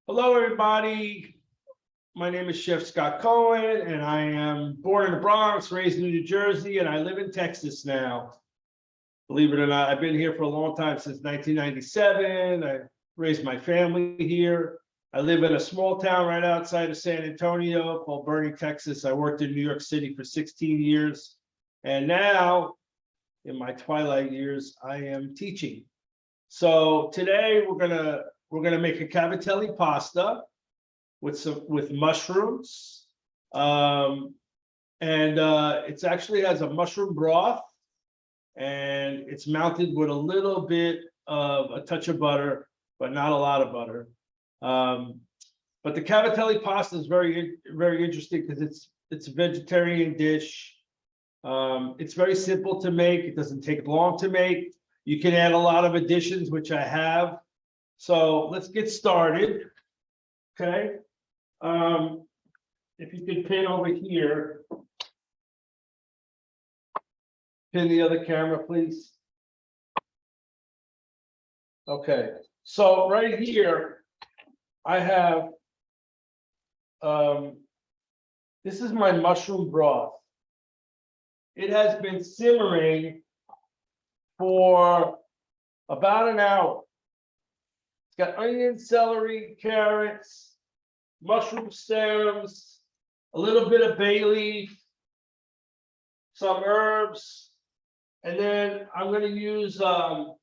Hello, everybody. My name is Chef Scott Cohen, and I am born in the Bronx, raised in New Jersey, and I live in Texas now. Believe it or not, I've been here for a long time, since 1997. I raised my family here. I live in a small town right outside of San Antonio called Bernie, Texas. I worked in New York City for 16 years. And now, in my twilight years, I am teaching. So today we're gonna make a cavatelli pasta with mushrooms, and it's actually has a mushroom broth, and it's mounted with a little bit of a touch of butter, but not a lot of butter. But the cavatelli pasta is very interesting because it's a vegetarian dish. It's very simple to make. It doesn't take long to make. You can add a lot of additions, which I have. So let's get started. Okay. If you could pin over here, pin the other camera, please. Okay. So right here, I have, this is my mushroom broth. It has been simmering for about an hour. It's got onion, celery, carrots, mushroom stems, a little bit of bay leaf, some herbs, and then I'm going to use, I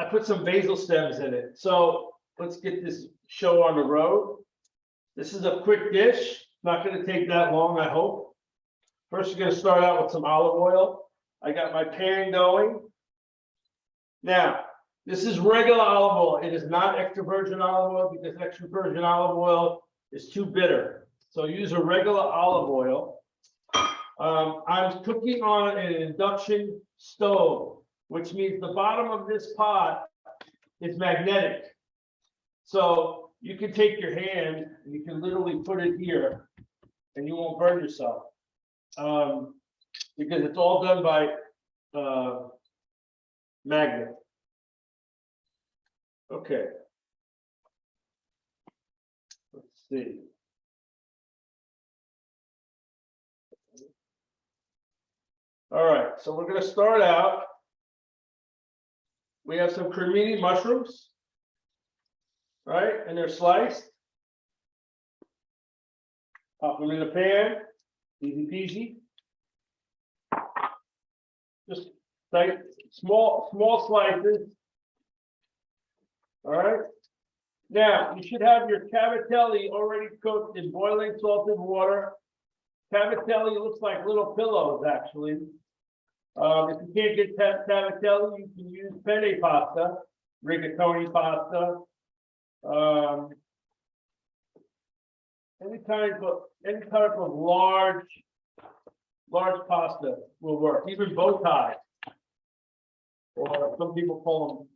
put some basil stems in it. So let's get this show on the road. This is a quick dish. Not going to take that long, I hope. First, you're going to start out with some olive oil. I got my pan going. Now, this is regular olive oil. It is not extra virgin olive oil because extra virgin olive oil is too bitter. So use a regular olive oil. I'm cooking on an induction stove, which means the bottom of this pot is magnetic. So you can take your hand and you can literally put it here and you won't burn yourself. Because it's all done by magnet. Okay. Let's see. All right, so we're going to start out. We have some cremini mushrooms, right? And they're sliced. Pop them in the pan. Easy peasy. Just like small slices. All right. Now you should have your cavatelli already cooked in boiling salted water. Cavatelli looks like little pillows, actually. If you can't get cavatelli, you can use penne pasta, rigatoni pasta. Any type of large pasta will work, even bow tie, or some people call them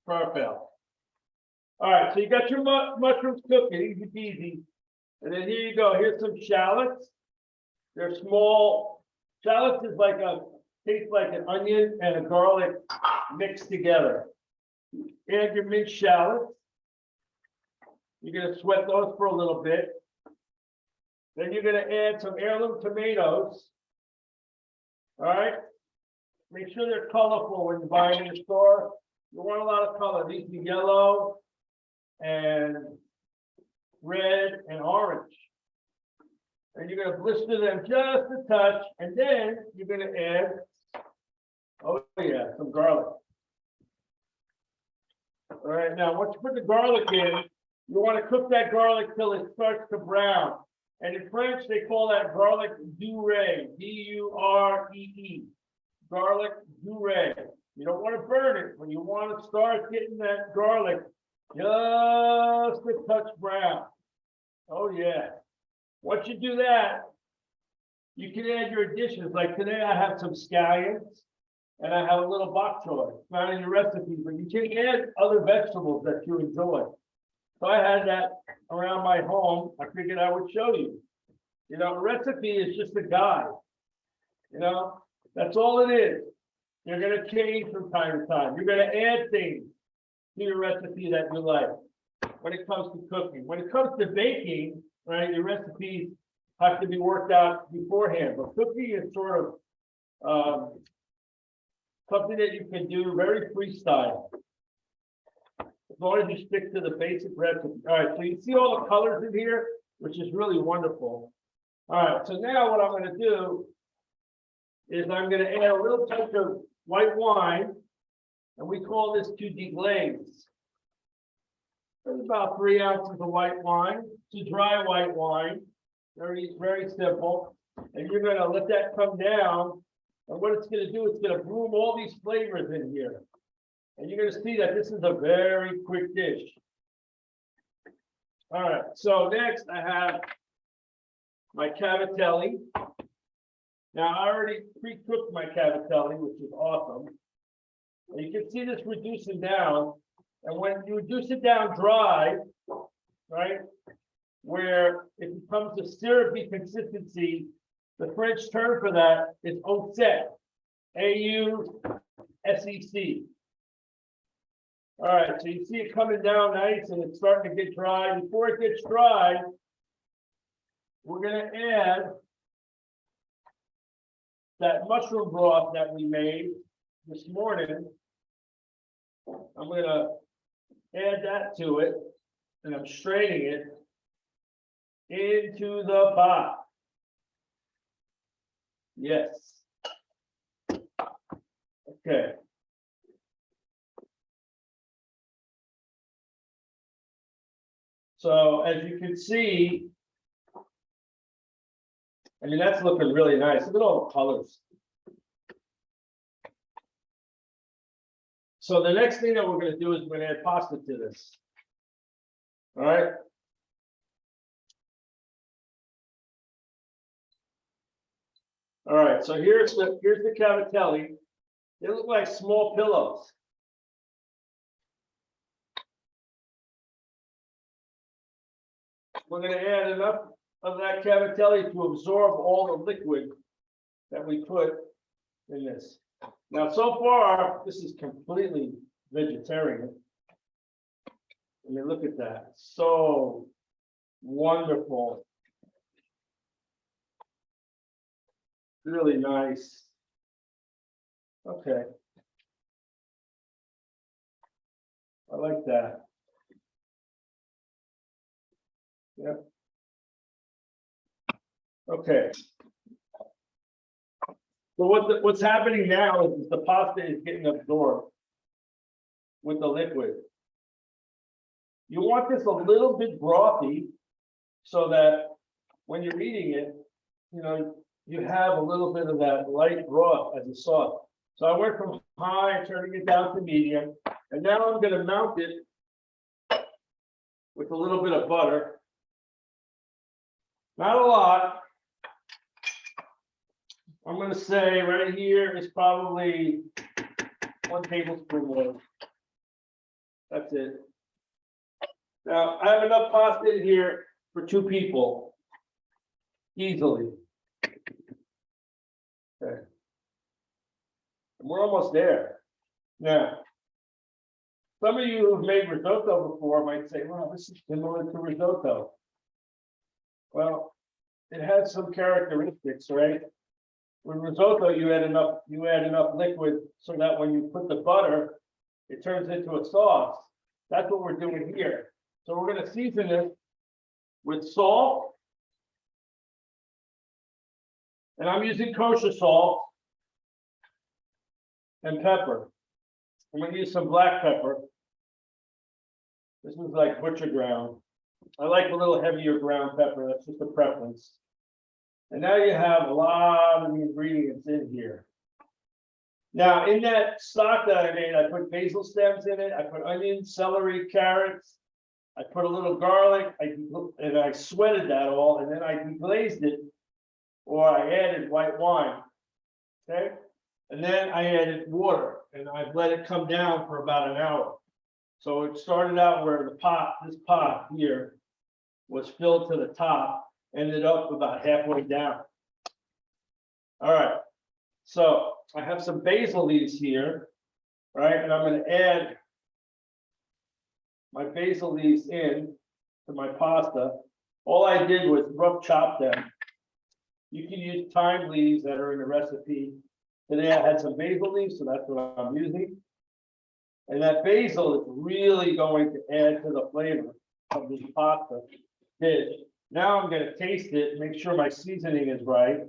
farfalle. All right, so you got your mushrooms cooking, easy peasy, and then here you go. Here's some shallots. They're small. Shallots is tastes like an onion and a garlic mixed together. Add your minced shallots. You're going to sweat those for a little bit. Then you're going to add some heirloom tomatoes. All right. Make sure they're colorful when you buy them in the store. You want a lot of color. These be yellow and red and orange. And you're going to blister them just a touch. And then you're going to add, oh yeah, some garlic. All right. Now, once you put the garlic in, you want to cook that garlic till it starts to brown. And in French, they call that garlic duree, D-U-R-E-E, garlic duree. You don't want to burn it, but you want to start getting that garlic just a touch brown. Oh, yeah. Once you do that, you can add your additions. Like today, I have some scallions, and I have a little bok choy. It's not in your recipe, but you can add other vegetables that you enjoy. So I had that around my home. I figured I would show you. You know, a recipe is just a guide. You know, that's all it is. You're gonna change from time to time. You're gonna add things to your recipe that you like when it comes to cooking. When it comes to baking, right, your recipes have to be worked out beforehand, but cooking is sort of something that you can do very freestyle. As long as you stick to the basic recipe. All right, so you see all the colors in here, which is really wonderful. All right, so now what I'm going to do is I'm going to add a little touch of white wine, and we call this to deglaze. There's about 3 ounces of white wine. It's a dry white wine, very, very simple. And you're going to let that come down. And what it's going to do, it's going to bloom all these flavors in here. And you're going to see that this is a very quick dish. All right, so next I have my cavatelli. Now I already pre-cooked my cavatelli, which is awesome. And you can see this reducing down. And when you reduce it down dry, right, where it becomes a syrupy consistency, the French term for that is au sec, A-U-S-E-C. All right, so you see it coming down nice and it's starting to get dry. Before it gets dry, we're going to add that mushroom broth that we made this morning. I'm going to add that to it, and I'm straining it into the pot. Yes. Okay. So as you can see, I mean, that's looking really nice. Look at all the colors. So the next thing that we're going to do is we're going to add pasta to this. All right. All right. So here's the cavatelli. They look like small pillows. We're going to add enough of that cavatelli to absorb all the liquid that we put in this. Now, so far, this is completely vegetarian. I mean, look at that. So wonderful. Really nice. Okay. I like that. Yep. Okay. So what's happening now is the pasta is getting absorbed with the liquid. You want this a little bit brothy so that when you're eating it, you know, you have a little bit of that light broth as a sauce. So I went from high, turning it down to medium, and now I'm going to mount it with a little bit of butter. Not a lot. I'm going to say right here is probably 1 tablespoon more. That's it. Now, I have enough pasta in here for 2 people. Easily. Okay. And we're almost there. Now, some of you who've made risotto before might say, well, this is similar to risotto. Well, it has some characteristics, right? With risotto, you add enough liquid so that when you put the butter, it turns into a sauce. That's what we're doing here. So we're going to season it with salt. And I'm using kosher salt and pepper. I'm going to use some black pepper. This is like butcher ground. I like a little heavier ground pepper. That's just a preference. And now you have a lot of the ingredients in here. Now, in that stock that I made, I put basil stems in it. I put onions, celery, carrots. I put a little garlic. And I sweated that all. And then I deglazed it, or I added white wine. Okay. And then I added water, and I've let it come down for about an hour. So it started out where this pot here was filled to the top, ended up about halfway down. All right. So I have some basil leaves here, right? And I'm going to add my basil leaves in to my pasta. All I did was rough chop them. You can use thyme leaves that are in the recipe. Today I had some basil leaves, so that's what I'm using. And that basil is really going to add to the flavor of this pasta dish. Now I'm going to taste it, make sure my seasoning is right.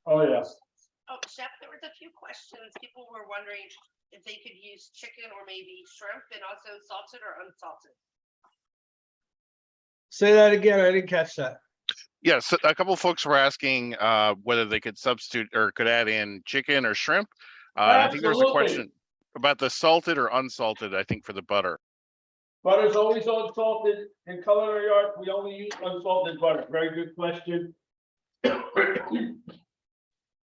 Oh, yes. Oh, Chef, there was a few questions. People were wondering if they could use chicken or maybe shrimp, and also salted or unsalted. Say that again. I didn't catch that. Yes, a couple of folks were asking whether they could substitute or could add in chicken or shrimp. I think there's a question about the salted or unsalted, I think, for the butter. Butter's always unsalted. In culinary arts, we only use unsalted butter. Very good question.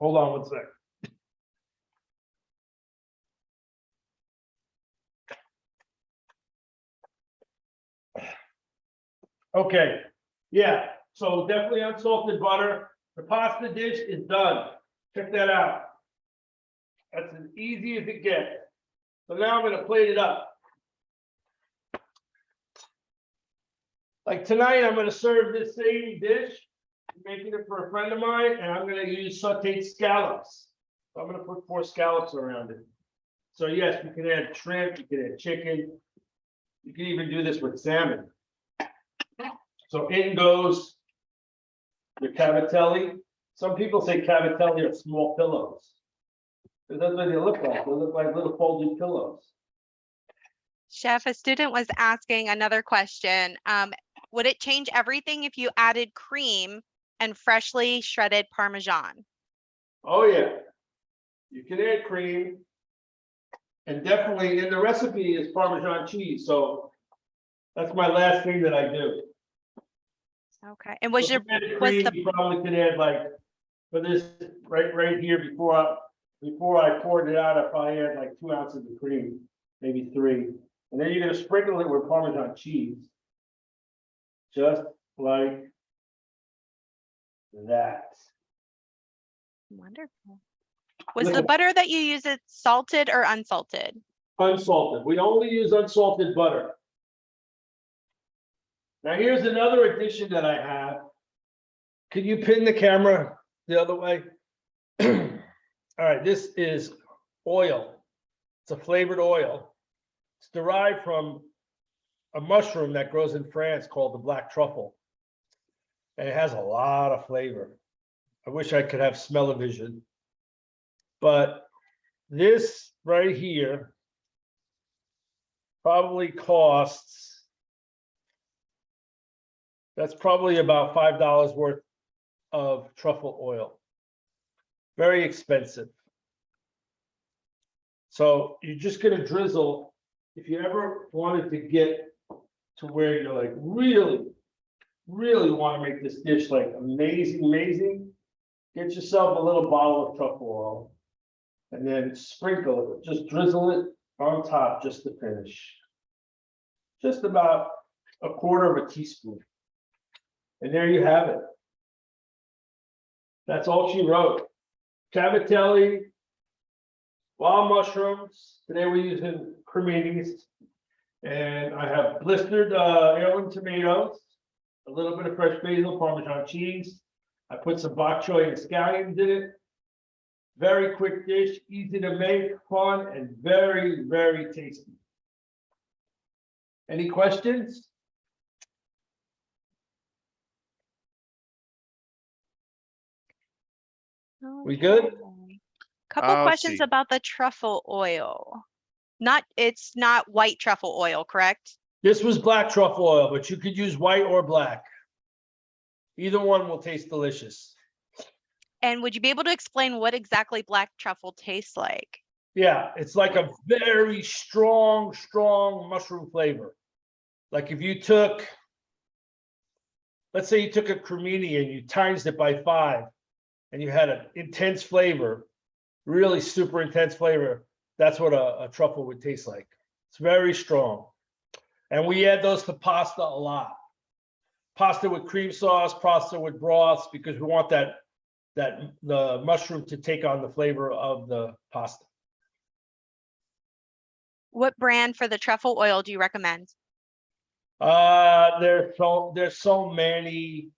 Hold on one sec. Okay, yeah, so definitely unsalted butter. The pasta dish is done. Check that out. That's as easy as it gets. So now I'm gonna plate it up. Like tonight, I'm gonna serve this same dish, making it for a friend of mine, and I'm gonna use sauteed scallops. So I'm gonna put 4 scallops around it. So yes, you can add shrimp, you can add chicken. You can even do this with salmon. So in goes your cavatelli. Some people say cavatelli are small pillows. Because that's what they look like. They look like little folded pillows. Chef, a student was asking another question. Would it change everything if you added cream and freshly shredded Parmesan? Oh, yeah. You can add cream. And definitely in the recipe is Parmesan cheese. So that's my last thing that I do. Okay. And was So your if you added was cream, the you probably could add like for this right here before I poured it out, I probably had like 2 ounces of cream, maybe 3. And then you're gonna sprinkle it with Parmesan cheese. Just like that. wonderful. Was the butter that you use it salted or unsalted? Unsalted. We only use unsalted butter. Now here's another addition that I have. Can you pin the camera the other way? All right, this is oil. It's a flavored oil. It's derived from a mushroom that grows in France called the black truffle. And it has a lot of flavor. I wish I could have smell-o-vision. But this right here probably costs, that's probably about $5 worth of truffle oil. Very expensive. So you're just gonna drizzle. If you ever wanted to get to where you're like really want to make this dish like amazing, get yourself a little bottle of truffle oil and then sprinkle it, just drizzle it on top just to finish. Just about a quarter of a teaspoon. And there you have it. That's all she wrote. Cavatelli, wild mushrooms. Today we're using creminis. And I have blistered heirloom tomatoes, a little bit of fresh basil, Parmesan cheese. I put some bok choy and scallions in it. Very quick dish, easy to make, fun, and very tasty. Any questions? We good? Okay. Couple questions see. about the truffle oil. It's not white truffle oil, correct? This was black truffle oil, but you could use white or black. Either one will taste delicious. And would you be able to explain what exactly black truffle tastes like? Yeah, it's like a very strong mushroom flavor. Like if you took, let's say you took a cremini and you times it by 5 and you had an intense flavor, really super intense flavor, that's what a truffle would taste like. It's very strong. And we add those to pasta a lot. pasta with cream sauce, pasta with broths, because we want the mushroom to take on the flavor of the pasta. What brand for the truffle oil do you recommend? There's so many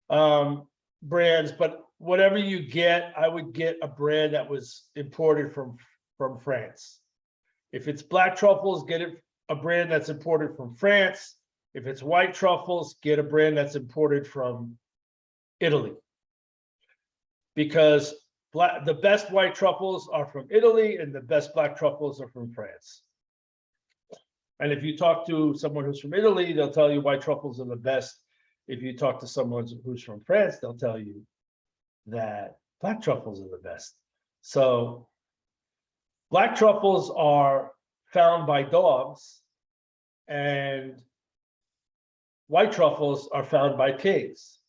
brands, but whatever you get, I would get a brand that was imported from France. If it's black truffles, get a brand that's imported from France. If it's white truffles, get a brand that's imported from Italy. Because the best white truffles are from Italy and the best black truffles are from France. And if you talk to someone who's from Italy, they'll tell you white truffles are the best. If you talk to someone who's from France, they'll tell you that black truffles are the best. So black truffles are found by dogs and white truffles are found by pigs.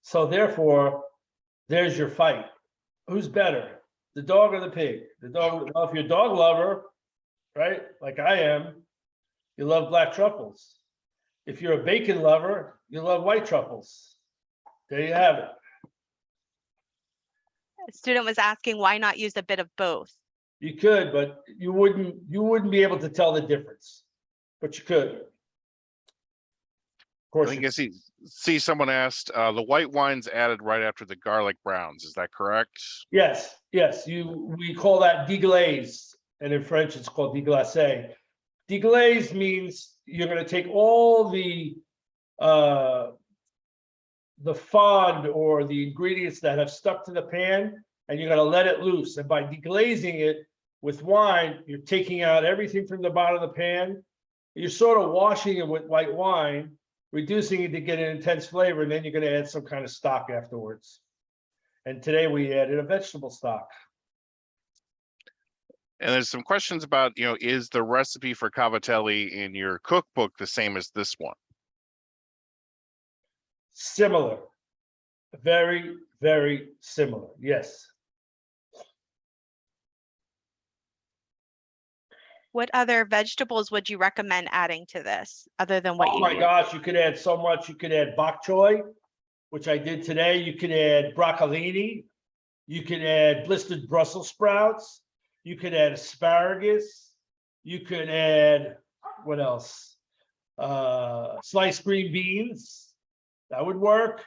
So therefore, there's your fight. Who's better, the dog or the pig? The dog. Well, if you're a dog lover, right, like I am, you love black truffles. If you're a bacon lover, you love white truffles. There you have it. A student was asking why not use a bit of both? You could, but you wouldn't be able to tell the difference, but you could. Of I course, think I see someone asked, the white wine's added right after the garlic browns. Is that correct? yes. We call that deglaze, and in French it's called deglace. Deglaze means you're going to take all the fond or the ingredients that have stuck to the pan, and you're going to let it loose. And by deglazing it with wine, you're taking out everything from the bottom of the pan. You're sort of washing it with white wine, reducing it to get an intense flavor, and then you're going to add some kind of stock afterwards. And today we added a vegetable stock. And there's some questions about, is the recipe for Cavatelli in your cookbook the same as this one? Similar. Very, very similar. Yes. What other vegetables would you recommend adding to this other than what Oh you my used? gosh, you could add so much. You could add bok choy, which I did today. You could add broccolini. You could add blistered Brussels sprouts. You could add asparagus. You could add, what else? Sliced green beans. That would work.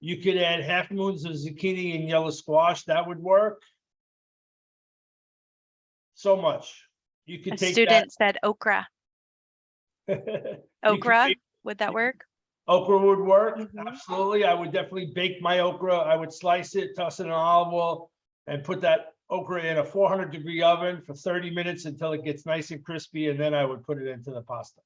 You could add half moons of zucchini and yellow squash. That would work. So much. You could A take student said okra. that. Okra, would that work? Okra would work. Mhm. Absolutely. I would definitely bake my okra. I would slice it, toss it in olive oil, and put that okra in a 400-degree oven for 30 minutes until it gets nice and crispy, and then I would put it into the pasta.